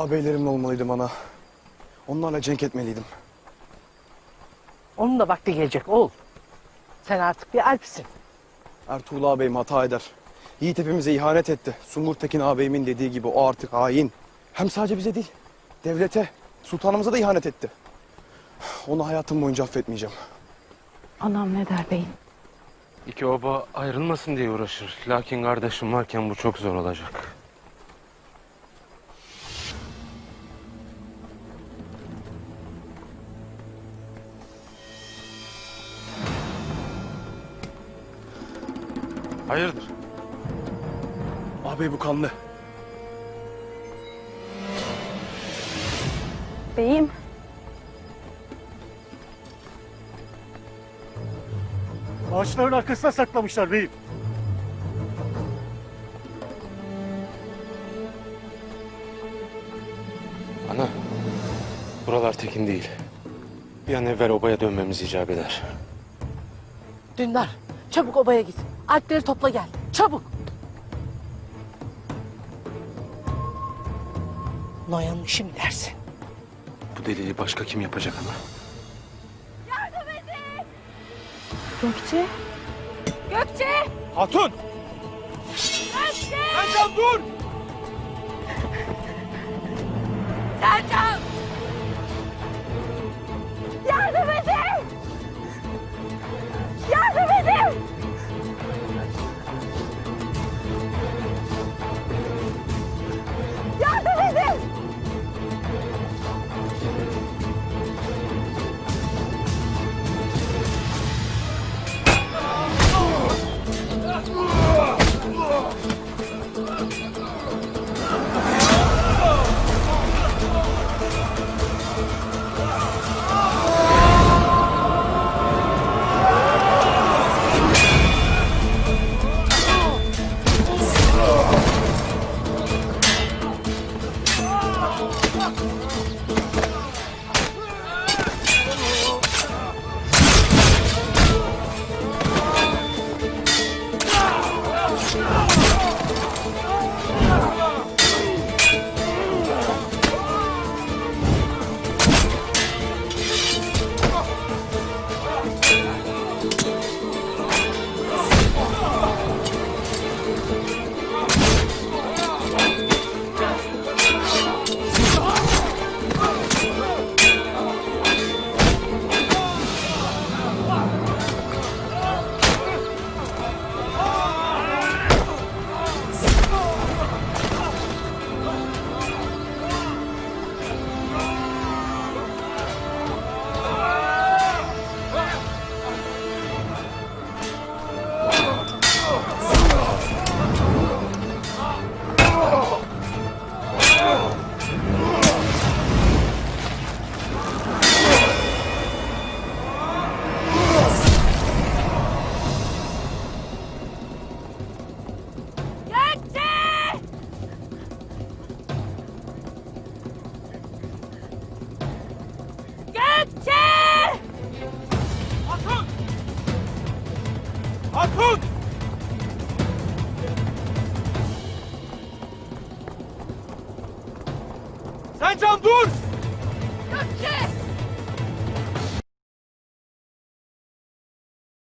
Ağabeylerimle olmalıydım ana. Onlarla cenk etmeliydim. Onun da vakti gelecek oğul. Sen artık bir alpsin. Ertuğrul ağabeyim hata eder. Yiğit hepimize ihanet etti. Sungur Tekin ağabeyimin dediği gibi o artık hain. Hem sadece bize değil, devlete, sultanımıza da ihanet etti. Onu hayatım boyunca affetmeyeceğim. Anam ne der beyim? İki oba ayrılmasın diye uğraşır. Lakin kardeşim varken bu çok zor olacak. Hayırdır? Ağabey bu kanlı. Beyim. Ağaçların arkasına saklamışlar beyim. Ana, buralar tekin değil. Bir an evvel obaya dönmemiz icap eder. Dündar, çabuk obaya git. Alpleri topla gel. Çabuk. Noyan'ın işi mi dersin? Bu deliliği başka kim yapacak ana? Gökçe. Gökçe! Hatun! Gökçe! Sercan dur! Sercan!